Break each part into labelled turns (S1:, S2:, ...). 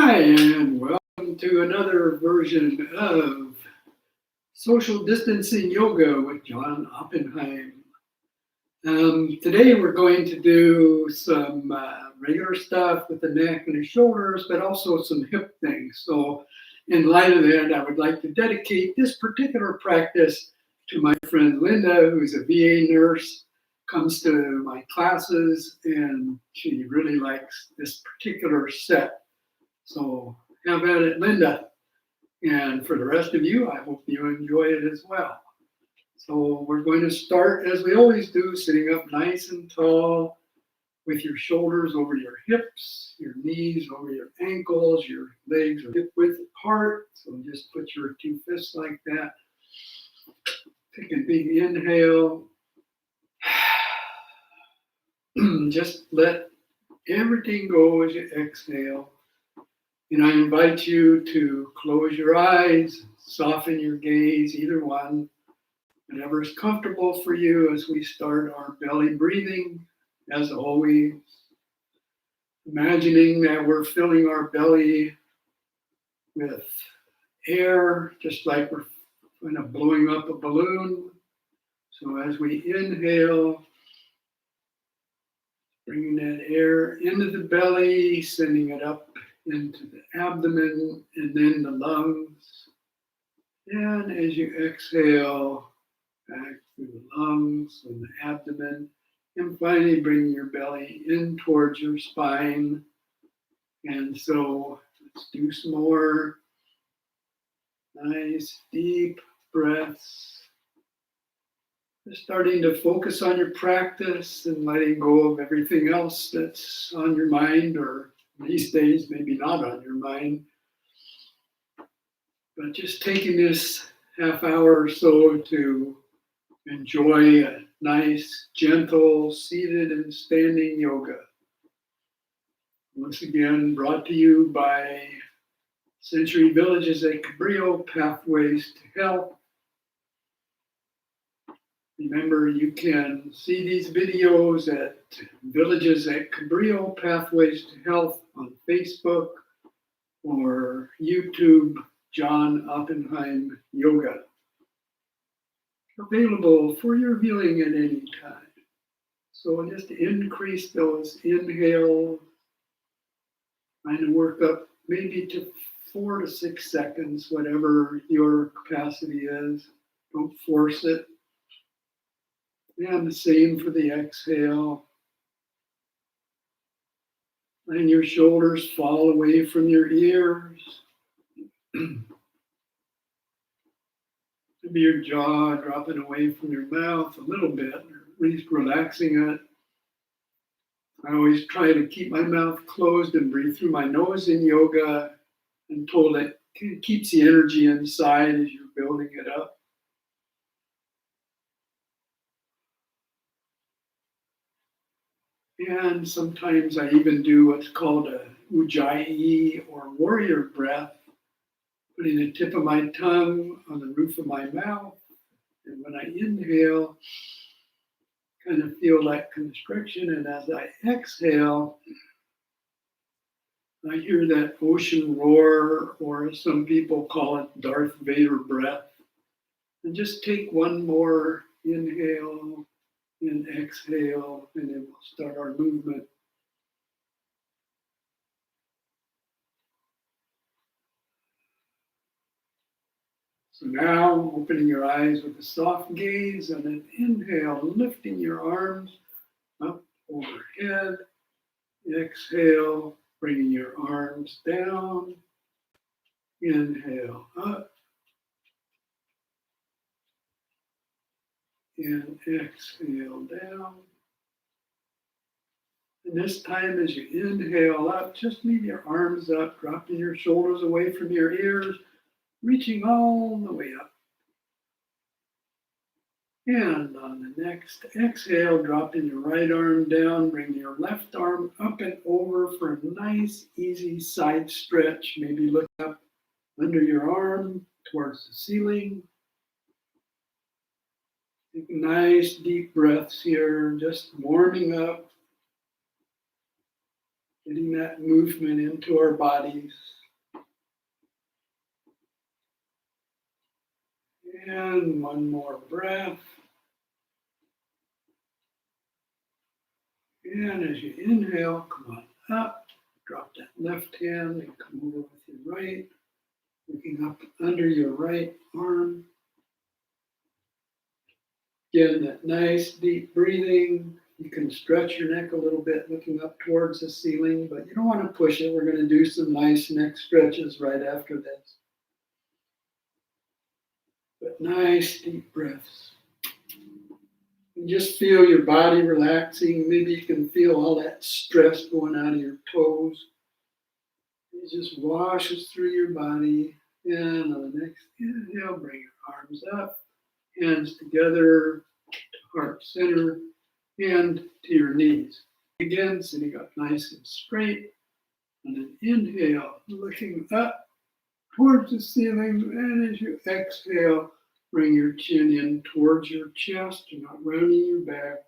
S1: Hi, and welcome to another version of Social Distancing Yoga with John Oppenheim. Today we're going to do some regular stuff with the neck and the shoulders, but also some hip things. So in light of that, I would like to dedicate this particular practice to my friend Linda, who's a VA nurse, comes to my classes, and she really likes this particular set. So have at it, Linda. And for the rest of you, I hope you enjoy it as well. So we're going to start, as we always do, sitting up nice and tall with your shoulders over your hips, your knees over your ankles, your legs are hip width apart. So just put your two fists like that. Take a big inhale. Just let everything go as you exhale. And I invite you to close your eyes, soften your gaze, either one, whatever is comfortable for you as we start our belly breathing. As always, imagining that we're filling our belly with air, just like we're kind of blowing up a balloon. So as we inhale, bringing that air into the belly, sending it up into the abdomen and then the lungs. And as you exhale, back through the lungs and the abdomen. And finally bring your belly in towards your spine. And so let's do some more nice deep breaths. Just starting to focus on your practice and letting go of everything else that's on your mind, or these days, maybe not on your mind, but just taking this half hour or so to enjoy a nice, gentle, seated and standing yoga. Once again, brought to you by Century Villages at Cabrillo, Pathways to Health. Remember, you can see these videos at Villages at Cabrillo, Pathways to Health on Facebook or YouTube, John Oppenheim Yoga. Available for your viewing at any time. So just increase those inhales, trying to work up maybe to 4 to 6 seconds, whatever your capacity is. Don't force it. And the same for the exhale. Letting your shoulders fall away from your ears. Maybe your jaw dropping away from your mouth a little bit, or at least relaxing it. I always try to keep my mouth closed and breathe through my nose in yoga. I'm told it keeps the energy inside as you're building it up. And sometimes I even do what's called a ujjayi or warrior breath, putting the tip of my tongue on the roof of my mouth. And when I inhale, kind of feel that constriction. And as I exhale, I hear that ocean roar, or as some people call it, Darth Vader breath. And just take one more inhale and exhale, and then we'll start our movement. So now, opening your eyes with a soft gaze, and an inhale, lifting your arms up overhead. Exhale, bringing your arms down. Inhale up. And exhale down. And this time, as you inhale up, just leave your arms up, dropping your shoulders away from your ears, reaching all the way up. And on the next exhale, dropping your right arm down, bring your left arm up and over for a nice, easy side stretch. Maybe look up under your arm towards the ceiling. Take nice, deep breaths here, just warming up, getting that movement into our bodies. And one more breath. And as you inhale, come on up. Drop that left hand and come over with your right. Looking up under your right arm. Again, that nice deep breathing. You can stretch your neck a little bit looking up towards the ceiling, but you don't want to push it. We're going to do some nice neck stretches right after this. But nice deep breaths. And just feel your body relaxing. Maybe you can feel all that stress going out of your toes. It just washes through your body. And on the next inhale, bring your arms up, hands together, heart center, and to your knees. Again, sitting up nice and straight. And an inhale, looking up towards the ceiling. And as you exhale, bring your chin in towards your chest. You're not rounding your back.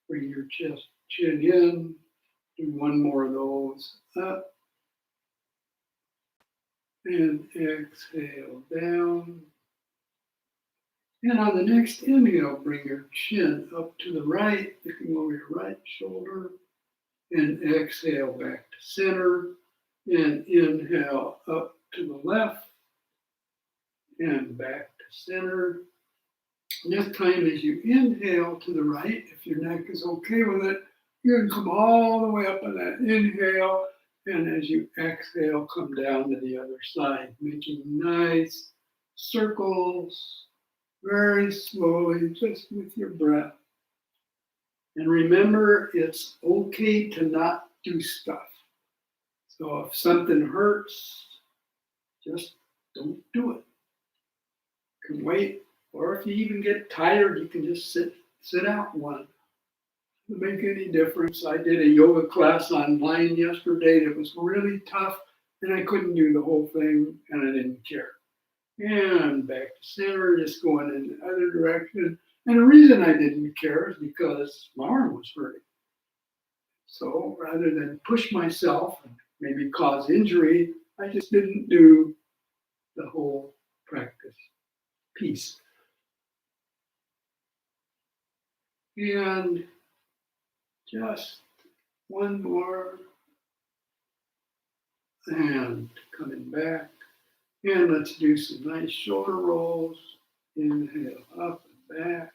S1: Bring your chin in. Do one more of those. Up. And exhale down. And on the next inhale, bring your chin up to the right, looking over your right shoulder. And exhale back to center. And inhale up to the left. And back to center. This time as you inhale to the right, if your neck is okay with it, you can come all the way up on that inhale. And as you exhale, come down to the other side, making nice circles, very slowly, just with your breath. And remember, it's okay to not do stuff. So if something hurts, just don't do it. You can wait. Or if you even get tired, you can just sit out one. Doesn't make any difference. I did a yoga class online yesterday that was really tough, and I couldn't do the whole thing, and I didn't care. And back to center, just going in the other direction. And the reason I didn't care is because my arm was hurting. So rather than push myself and maybe cause injury, I just didn't do the whole practice piece. And just one more. And coming back. And let's do some nice shoulder rolls. Inhale up and back.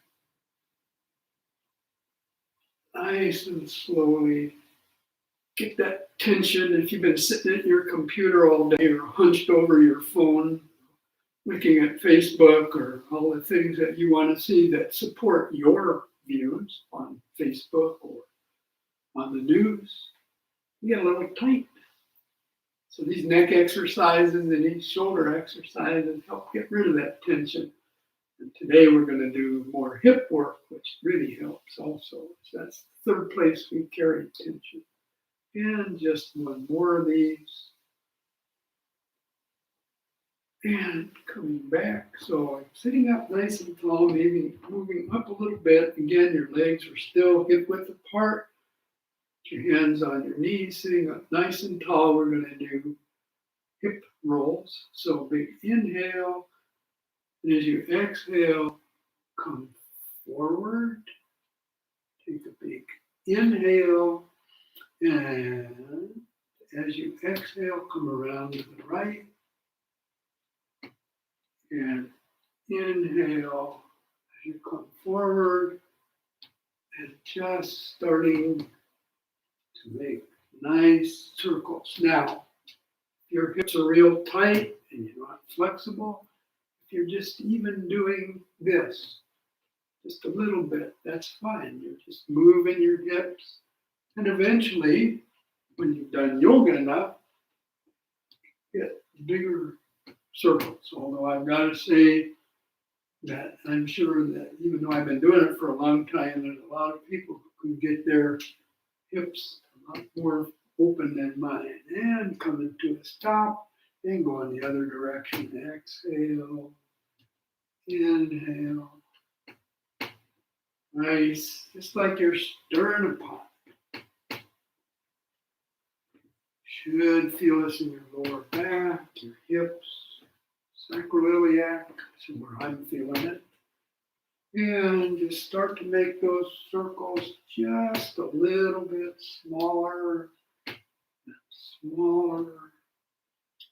S1: Nice and slowly. Get that tension. If you've been sitting at your computer all day or hunched over your phone, looking at Facebook or all the things that you want to see that support your views on Facebook or on the news, you get a little tight. So these neck exercises and these shoulder exercises help get rid of that tension. And today we're going to do more hip work, which really helps also. So that's the third place we carry tension. And just one more of these. And coming back. So I'm sitting up nice and tall, maybe moving up a little bit. Again, your legs are still hip width apart. Put your hands on your knees, sitting up nice and tall. We're going to do hip rolls. So big inhale. And as you exhale, come forward. Take a big inhale. And as you exhale, come around to the right. And inhale as you come forward. And just starting to make nice circles. Now, if your hips are real tight and you're not flexible, if you're just even doing this, just a little bit, that's fine. You're just moving your hips. And eventually, when you've done yoga enough, get bigger circles. Although I've got to say that I'm sure that even though I've been doing it for a long time, there's a lot of people who can get their hips a lot more open than mine. And coming to a stop and go in the other direction. Exhale. Inhale. Nice. Just like you're stirring a pot. Should feel this in your lower back, your hips, sacroiliac, so where I'm feeling it. And just start to make those circles just a little bit smaller, smaller,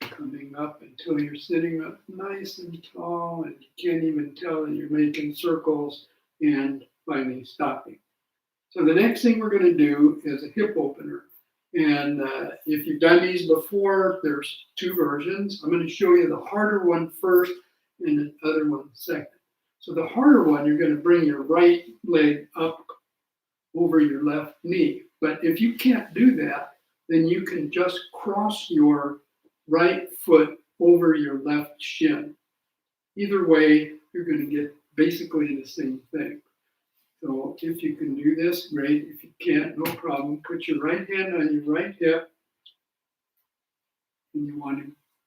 S1: coming up until you're sitting up nice and tall and you can't even tell that you're making circles and finally stopping. So the next thing we're going to do is a hip opener. And if you've done these before, there's two versions. I'm going to show you the harder one first and the other one second. So the harder one, you're going to bring your right leg up over your left knee. But if you can't do that, then you can just cross your right foot over your left shin. Either way, you're going to get basically the same thing. So if you can do this, great. If you can't, no problem. Put your right hand on your right hip, and you want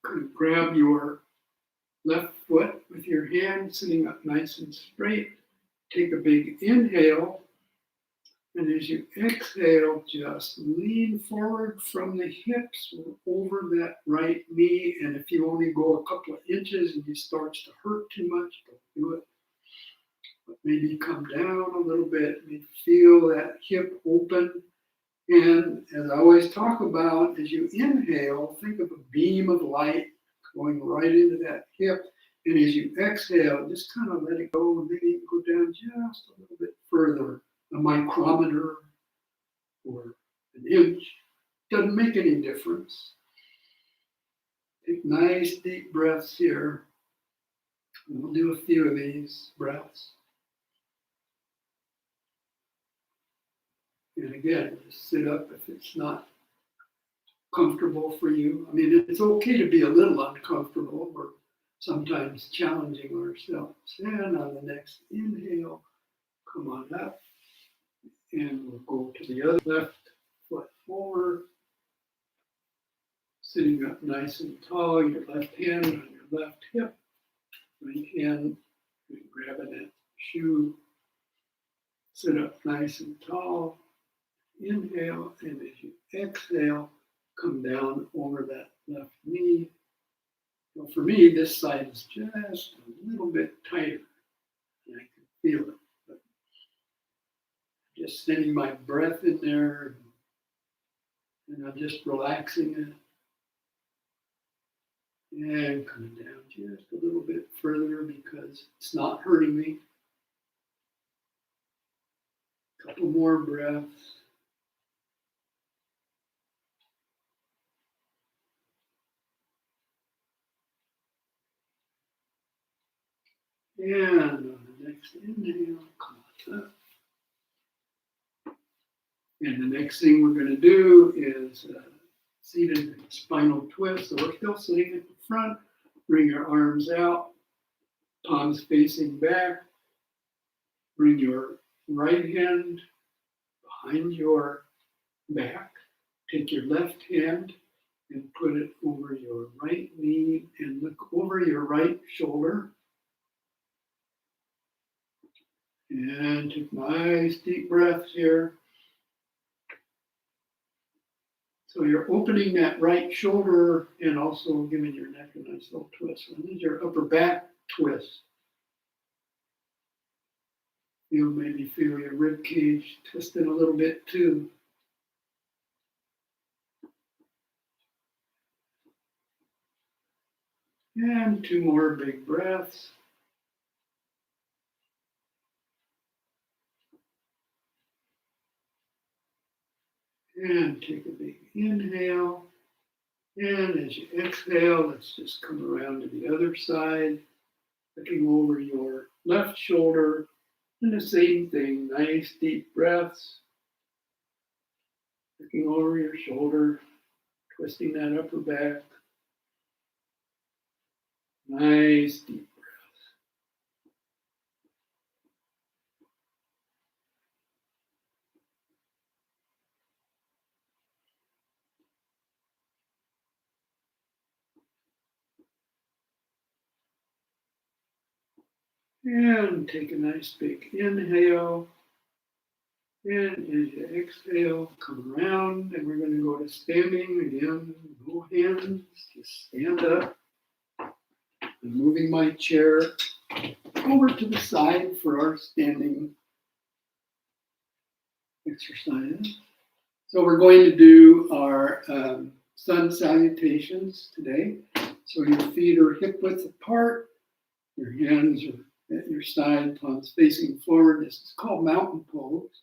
S1: to grab your left foot with your hand sitting up nice and straight. Take a big inhale, and as you exhale, just lean forward from the hips over that right knee. And if you only go a couple of inches and it starts to hurt too much, don't do it. But maybe come down a little bit, maybe feel that hip open. And as I always talk about, as you inhale, think of a beam of light going right into that hip. And as you exhale, just kind of let it go, maybe go down just a little bit further, a micrometer or an inch. Doesn't make any difference. Take nice deep breaths here. And we'll do a few of these breaths. And again, just sit up if it's not comfortable for you. I mean, it's okay to be a little uncomfortable. We're sometimes challenging ourselves. And on the next inhale, come on up. And we'll go to the other left foot forward. Sitting up nice and tall, your left hand on your left hip. Right hand, grabbing that shoe. Sit up nice and tall. Inhale, and as you exhale, come down over that left knee. Well, for me, this side is just a little bit tighter, and I can feel it. But just sending my breath in there, and I'm just relaxing it. And coming down just a little bit further because it's not hurting me. A couple more breaths. And on the next inhale, come on up. And the next thing we're going to do is seated spinal twist. So we're still sitting at the front. Bring your arms out, palms facing back. Bring your right hand behind your back. Take your left hand and put it over your right knee and look over your right shoulder. And take nice deep breaths here. So you're opening that right shoulder and also giving your neck a nice little twist. And this is your upper back twist. You'll maybe feel your rib cage twisting a little bit too. And two more big breaths. And take a big inhale. And as you exhale, let's just come around to the other side, looking over your left shoulder. And the same thing, nice deep breaths. Looking over your shoulder, twisting that upper back. Nice deep and take a nice big inhale. And as you exhale, come around, and we're going to go to standing again. No hands, just stand up. I'm moving my chair over to the side for our standing exercise. So we're going to do our sun salutations today. So your feet are hip width apart, your hands are at your side, palms facing forward. This is called mountain pose.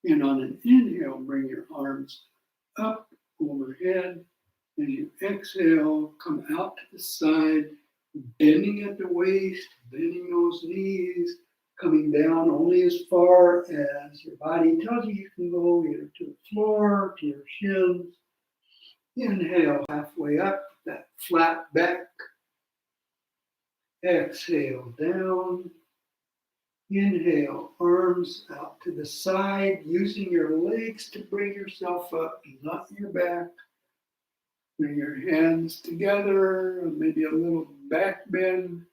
S1: And on an inhale, bring your arms up overhead. As you exhale, come out to the side, bending at the waist, bending those knees, coming down only as far as your body tells you can go, either to the floor, to your shins. Inhale, halfway up, that flat back. Exhale, down. Inhale, arms out to the side, using your legs to bring yourself up, not your back. Bring your hands together, maybe a little back bend,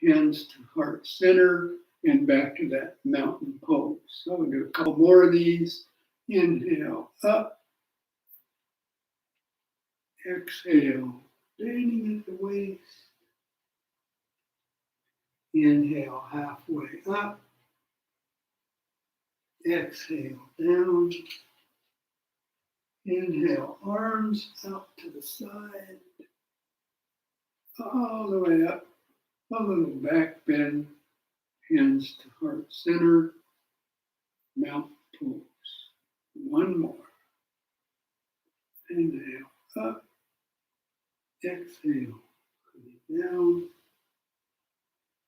S1: hands to heart center, and back to that mountain pose. So we'll do a couple more of these. Inhale, up. Exhale, bending at the waist. Inhale, halfway up. Exhale, down. Inhale, arms out to the side. All the way up. A little back bend. Hands to heart center. Mountain pose. One more. Inhale, up. Exhale, coming down.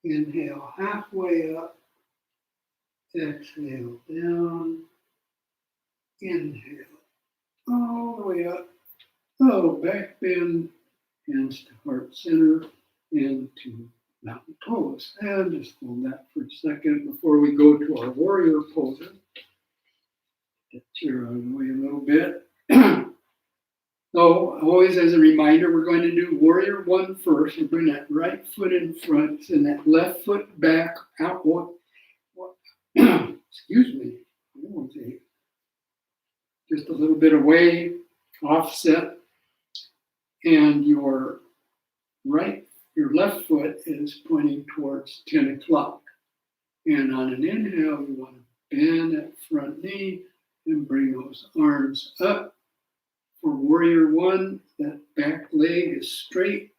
S1: Inhale, halfway up. Exhale, down. Inhale, all the way up. Oh, back bend, hands to heart center, and to mountain pose. And just hold that for a second before we go to our warrior poses. Get your out of the way a little bit. So, always as a reminder, we're going to do warrior one first. You bring that right foot in front and that left foot back out. Excuse me. Just a little bit away, offset, and your left foot is pointing towards 10 o'clock. And on an inhale, you want to bend that front knee and bring those arms up. For warrior one, that back leg is straight.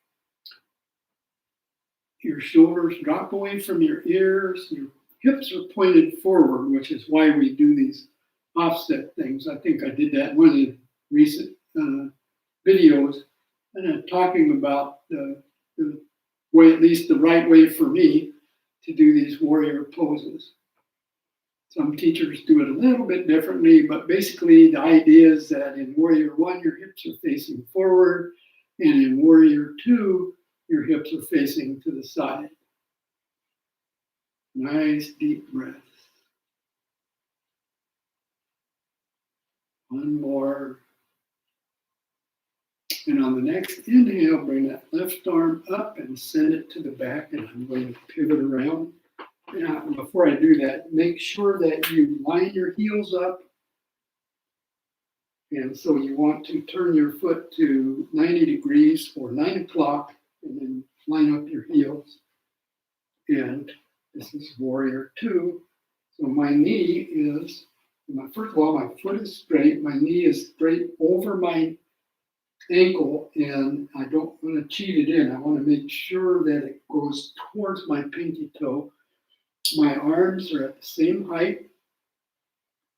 S1: Your shoulders drop away from your ears. Your hips are pointed forward, which is why we do these offset things. I think I did that in one of the recent videos, and I'm talking about the way, at least the right way for me to do these warrior poses. Some teachers do it a little bit differently, but basically the idea is that in warrior one, your hips are facing forward, and in warrior two, your hips are facing to the side. Nice deep breath. One more. And on the next inhale, bring that left arm up and send it to the back, and I'm going to pivot around. Now, before I do that, make sure that you line your heels up. And so you want to turn your foot to 90 degrees or 9 o'clock, and then line up your heels. And this is warrior two. So my knee is, first of all, my foot is straight. My knee is straight over my ankle, and I don't want to cheat it in. I want to make sure that it goes towards my pinky toe. My arms are at the same height.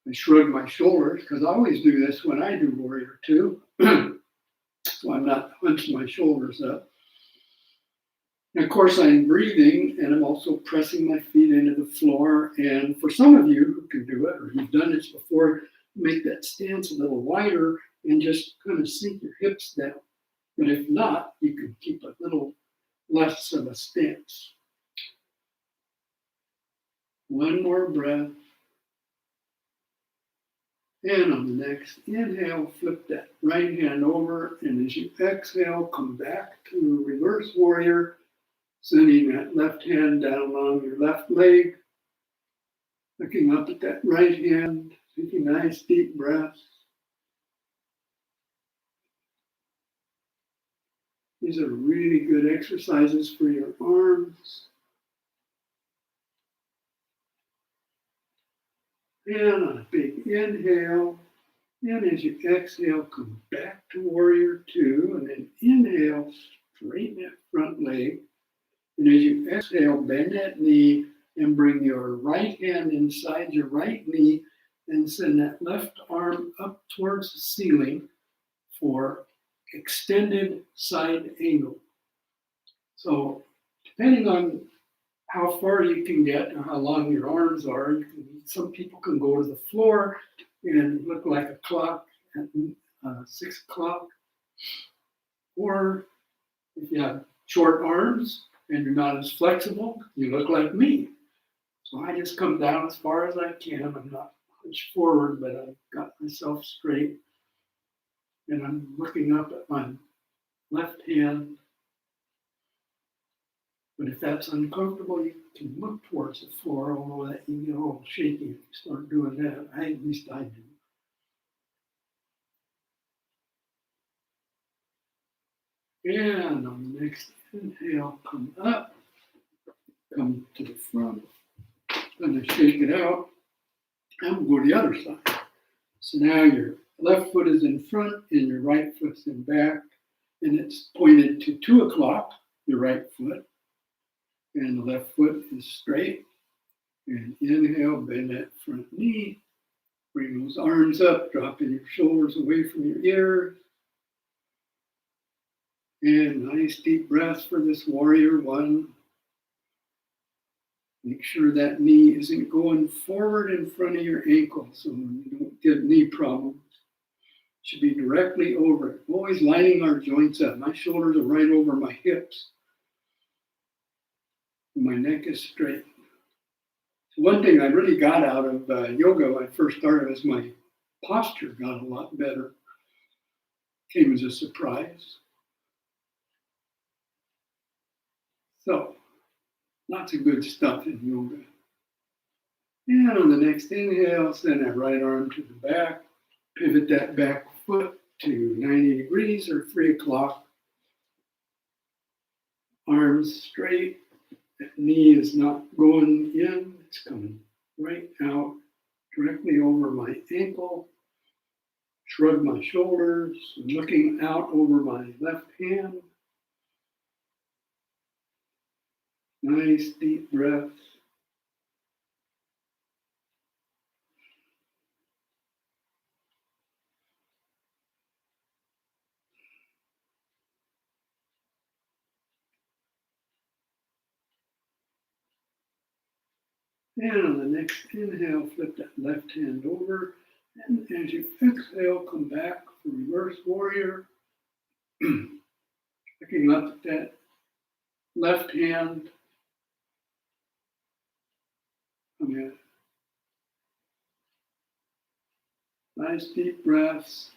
S1: I shrug my shoulders because I always do this when I do warrior two. So I'm not hunching my shoulders up. And of course, I'm breathing, and I'm also pressing my feet into the floor. And for some of you who can do it, or you've done this before, make that stance a little wider and just kind of sink your hips down. But if not, you can keep a little less of a stance. One more breath. And on the next inhale, flip that right hand over. And as you exhale, come back to reverse warrior, sending that left hand down along your left leg, looking up at that right hand, taking nice deep breaths. These are really good exercises for your arms. And on a big inhale. And as you exhale, come back to warrior two. And then inhale, straighten that front leg. And as you exhale, bend that knee and bring your right hand inside your right knee and send that left arm up towards the ceiling for extended side angle. So depending on how far you can get or how long your arms are, some people can go to the floor and look like a clock at 6 o'clock. Or if you have short arms and you're not as flexible, you look like me. So I just come down as far as I can. I'm not hunched forward, but I've got myself straight. And I'm looking up at my left hand. But if that's uncomfortable, you can look towards the floor, although that you get all shaky if you start doing that. At least I do. And on the next inhale, come up, come to the front. Going to shake it out, and we'll go to the other side. So now your left foot is in front and your right foot's in back, and it's pointed to 2 o'clock, your right foot, and the left foot is straight. And inhale, bend that front knee, bring those arms up, dropping your shoulders away from your ears. And nice deep breaths for this warrior one. Make sure that knee isn't going forward in front of your ankle so you don't get knee problems. It should be directly over it. Always lining our joints up. My shoulders are right over my hips. And my neck is straight. So one thing I really got out of yoga when I first started was my posture got a lot better. Came as a surprise. So, lots of good stuff in yoga. And on the next inhale, send that right arm to the back. Pivot that back foot to 90 degrees or 3 o'clock. Arms straight. That knee is not going in. It's coming right out, directly over my ankle. Shrug my shoulders, looking out over my left hand. Nice deep breaths. And on the next inhale, flip that left hand over. And as you exhale, come back for reverse warrior. Looking up at that left hand. Come in. Nice deep breaths.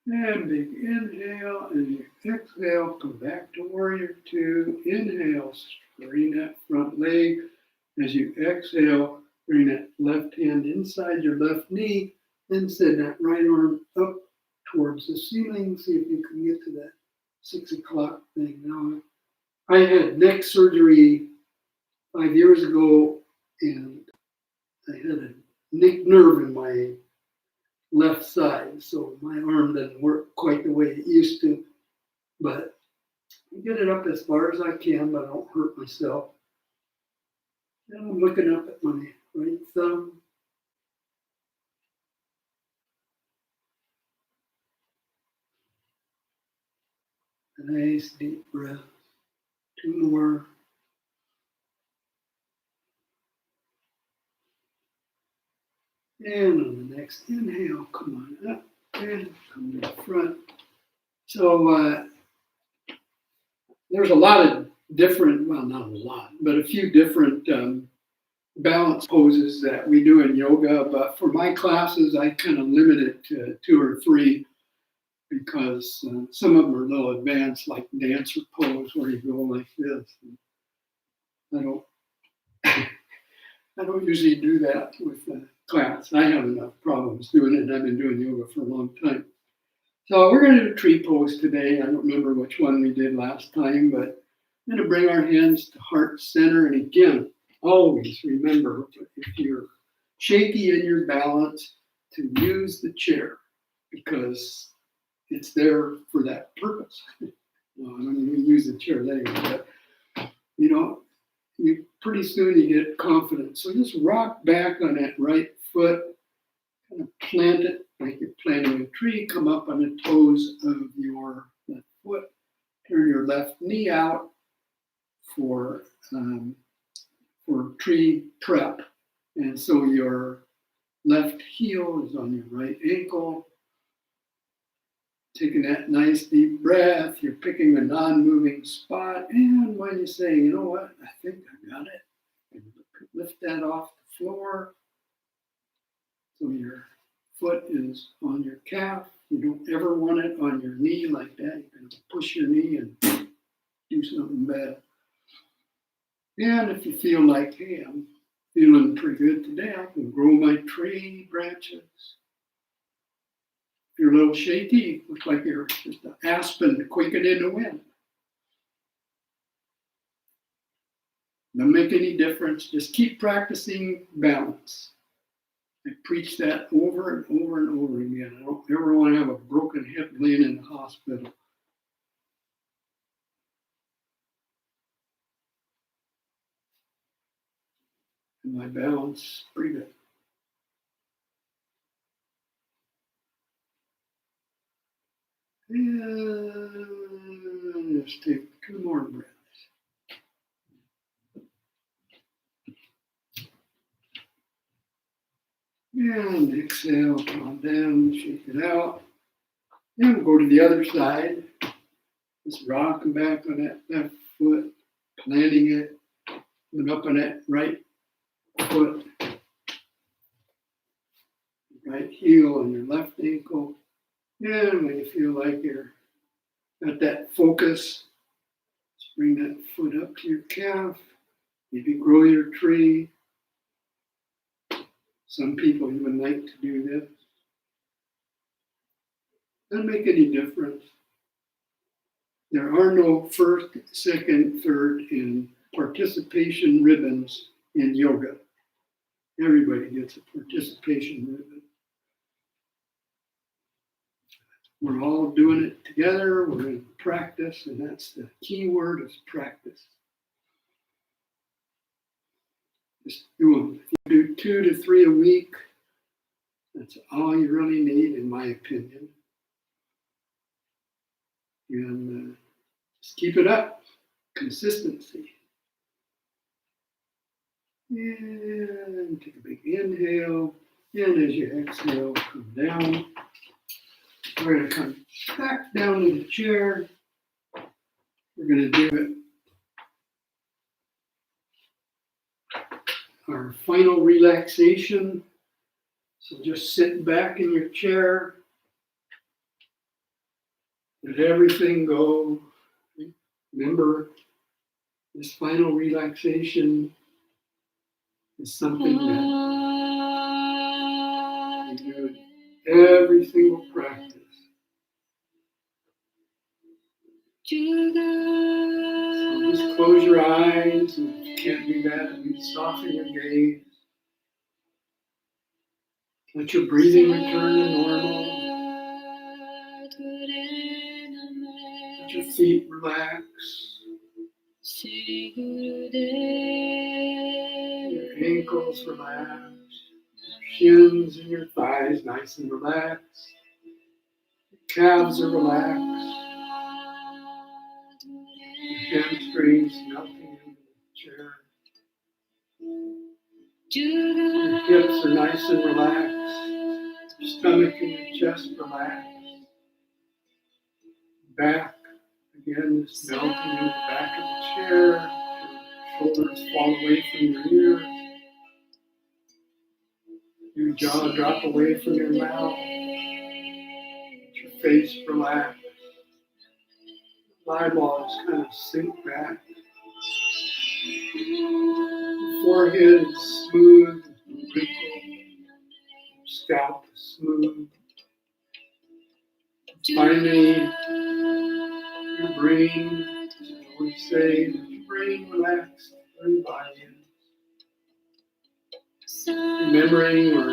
S1: And big inhale, and you exhale, come back to warrior two. Inhale, straighten that front leg. As you exhale, bring that left hand inside your left knee, then send that right arm up towards the ceiling. See if you can get to that 6 o'clock thing. Now, I had neck surgery 5 years ago, and I had a nicked nerve in my left side, so my arm doesn't work quite the way it used to. But I get it up as far as I can, but I don't hurt myself. And I'm looking up at my right thumb. A nice deep breath. 2 more. And on the next inhale, come on up and come to the front. So there's a lot of different, well, not a lot, but a few different balance poses that we do in yoga. But for my classes, I kind of limit it to 2 or 3 because some of them are a little advanced, like dancer pose where you go like this. I don't, I don't usually do that with class. I have enough problems doing it. I've been doing yoga for a long time. So we're going to do tree pose today. I don't remember which one we did last time, but I'm going to bring our hands to heart center. And again, always remember if you're shaky in your balance to use the chair because it's there for that purpose. No, I'm going to use the chair later, but you know, you pretty soon you get confident. So just rock back on that right foot, kind of plant it like you're planting a tree, come up on the toes of your left foot, turn your left knee out for tree prep. And so your left heel is on your right ankle. Taking that nice deep breath, you're picking a non-moving spot. And when you say, you know what, I think I got it, and lift that off the floor. So your foot is on your calf. You don't ever want it on your knee like that. You're going to push your knee and do something bad. And if you feel like, hey, I'm feeling pretty good today, I can grow my tree branches. If you're a little shaky, looks like you're just an aspen quaking in the wind. Doesn't make any difference. Just keep practicing balance. I preach that over and over and over again. I don't ever want to have a broken hip laying in the hospital. And my balance, pretty good. And just take 2 more breaths. And exhale, calm down, shake it out. Then we'll go to the other side. Just rocking back on that left foot, planting it, and up on that right foot, right heel on your left ankle. And when you feel like you're got that focus, just bring that foot up to your calf. Maybe grow your tree. Some people even like to do this. Doesn't make any difference. There are no first, second, third, and participation ribbons in yoga. Everybody gets a participation ribbon. We're all doing it together. We're in practice, and that's the key word is practice. Just do them. If you do 2 to 3 a week, that's all you really need, in my opinion. And just keep it up. Consistency. And take a big inhale. And as you exhale, come down. We're going to come back down to the chair. We're going to do it. Our final relaxation. So just sit back in your chair. Let everything go. Remember, this final relaxation is something that you do in every single practice. So just close your eyes, and if you can't do that, at least soften your gaze. Let your breathing return to normal. Let your feet relax. Your ankles relax. Your shins and your thighs nice and relaxed. Your calves are relaxed. Your hamstrings melting into the chair. Your hips are nice and relaxed. Your stomach and your chest relaxed. Back, again, just melting into the back of the chair. Your shoulders fall away from your ears. Your jaw drop away from your mouth. Your face relax. Eyeballs kind of sink back. Forehead is smooth, wrinkled, scalp is smooth. Finally, your brain, as I always say, let your brain relax where your body is. Remembering or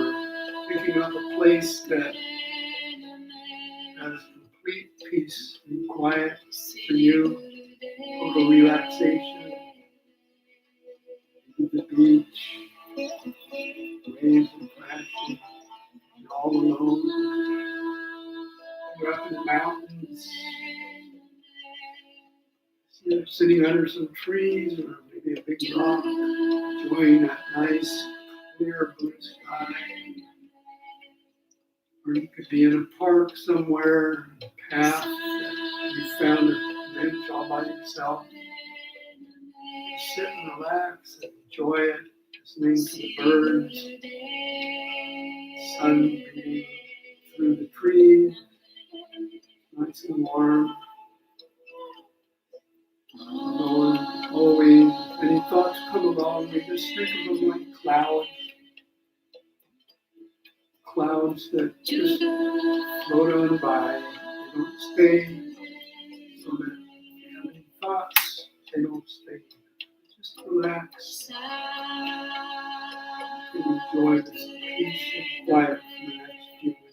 S1: picking up a place that has complete peace and quiet for you, total relaxation. The beach, waves and crashing, you're all alone. You're up in the mountains. You're sitting under some trees or maybe a big rock, enjoying that nice, clear blue sky. Or you could be in a park somewhere, a path that you found a bench all by yourself. Just sit and relax and enjoy it, listening to the birds, sun beating through the trees, nice and warm. Always, if any thoughts come along, we just think of them like clouds that just float on by. They don't stay, so that if you have any thoughts, they don't stay. Just relax and enjoy this peace and quiet for the next few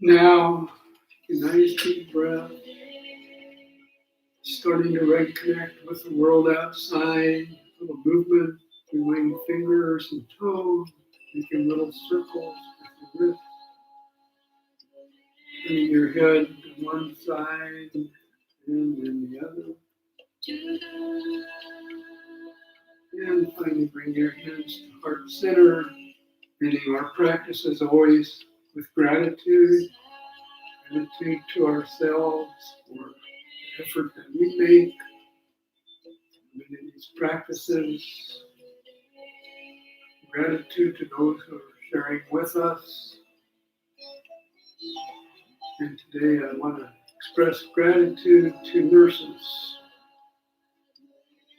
S1: Now, a nice deep breath, starting to reconnect with the world outside, a little movement between fingers and toes, making little circles with your wrists, turning your head to one side and then the other. And finally, bring your hands to heart center, ending our practice as always with gratitude. Gratitude to ourselves for the effort that we make in these practices. Gratitude to those who are sharing with us. And today I want to express gratitude to nurses,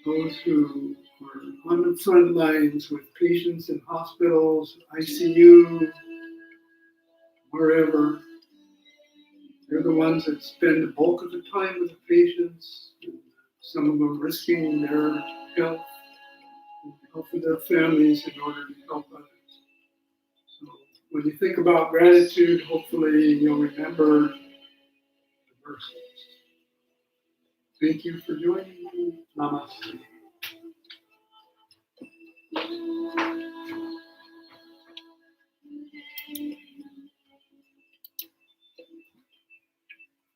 S1: those who are on the front lines with patients in hospitals, ICU, wherever. They're the ones that spend the bulk of the time with the patients, some of them risking their health and the health of their families in order to help others. So when you think about gratitude, hopefully you'll remember the verses. Thank you for joining me. Namaste.